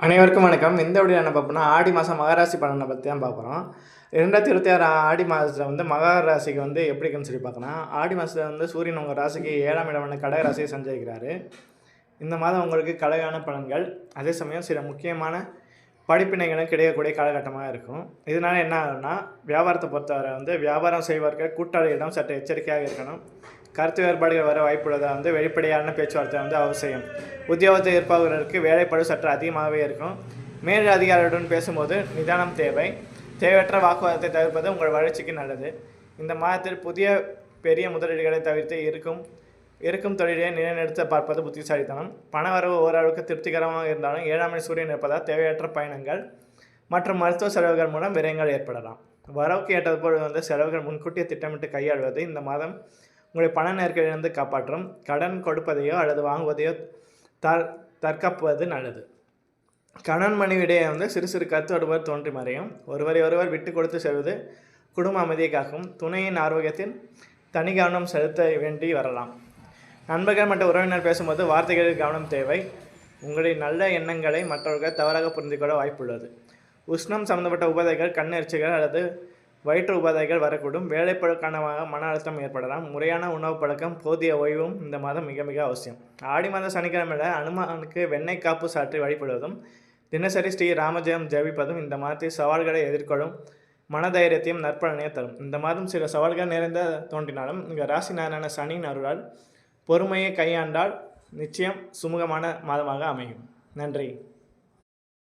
அனைவருக்கும் வணக்கம். இந்த வீடியோ என்ன பார்ப்போம்னா, ஆடி மாதம் மகராசி பலனை பற்றி தான் பார்க்குறோம். 2026 ஆடி மாதத்தில் மகர ராசிக்கு எப்படி இருக்குன்னு சொல்லி பார்க்கலாம். ஆடி மாதத்தில் சூரியன் உங்கள் ராசிக்கு 7ஆம் இடமான கடக ராசியை சஞ்சரிக்கிறாரு. இந்த மாதம் உங்களுக்கு கலகான பலன்கள், அதே சமயம் சில முக்கியமான படிப்பினைகளும் கிடைக்கக்கூடிய காலகட்டமாக இருக்கும். இதனால் என்ன ஆகுதுன்னா, வியாபாரத்தை பொறுத்தவரை வியாபாரம் செய்வர்கள் கூட்டாளிகளிடம் சற்று எச்சரிக்கையாக இருக்கணும். கருத்து வேறுபாடுகள் வர வாய்ப்புள்ளதை வெளிப்படையான பேச்சுவார்த்தை அவசியம். உத்தியோகத்தில் இருப்பவர்களுக்கு வேலைப்பளு சற்று அதிகமாகவே இருக்கும். மேல் அதிகாரிகளுடன் பேசும்போது நிதானம் தேவை. தேவையற்ற வாக்குவாதத்தை தவிர்ப்பது உங்கள் வளர்ச்சிக்கு நல்லது. இந்த மாதத்தில் புதிய பெரிய முதலீடுகளை தவிர்த்து இருக்கும் தொழிலை நிலைநிறுத்த பார்ப்பது புத்திசாலித்தனம். பணவரவு ஓரளவுக்கு திருப்திகரமாக இருந்தாலும் 7ஆம் சூரியன் இருப்பதால் தேவையற்ற பயணங்கள் மற்றும் மருத்துவ செலவுகள் மூலம் விரயங்கள் ஏற்படலாம். வரவுக்கு ஏற்றது போல் செலவுகள் முன்கூட்டியே திட்டமிட்டு கையாள்வது இந்த மாதம் உங்களை பண நெருக்கடியிலிருந்து காப்பாற்றும். கடன் கொடுப்பதையோ அல்லது வாங்குவதையோ தற்காப்புவது நல்லது. கணவன் மனைவியிடையே சிறு சிறு கருத்து வேறுபாடு தோன்றி மறையும். ஒருவர் விட்டு கொடுத்து செல்வது குடும்ப அமைதியை காக்கும். துணையின் ஆரோக்கியத்தில் தனி கவனம் செலுத்த வேண்டி வரலாம். நண்பர்கள் மற்றும் உறவினர் பேசும்போது வார்த்தைகளில் கவனம் தேவை. உங்களின் நல்ல எண்ணங்களை மற்றவர்கள் தவறாக புரிந்து கொள்ள வாய்ப்புள்ளது. உஷ்ணம் சம்பந்தப்பட்ட உபாதைகள், கண்ணெரிச்சிகள் அல்லது வயிற்று உபாதைகள் வரக்கூடும். வேலைப்பழு காரணமாக மன அழுத்தம் ஏற்படலாம். முறையான உணவு பழக்கம், போதிய ஓய்வும் இந்த மாதம் மிக மிக அவசியம். ஆடி மாதம் சனிக்கிழமையில் அனுமானுக்கு வெண்ணெய் காப்பு சாற்றி வழிபடுவதும் தினசரி ஸ்ரீ ராமஜெயம் ஜெபிப்பதும் இந்த மாதத்தில் சவால்களை எதிர்கொள்ளும் மனதைரியத்தையும் நற்பலனையும் தரும். இந்த மாதம் சில சவால்கள் நிறைந்த தோன்றினாலும் இங்கே ராசிநாதனான சனியின் அருளால் பொறுமையை கையாண்டால் நிச்சயம் சுமூகமான மாதமாக அமையும். நன்றி.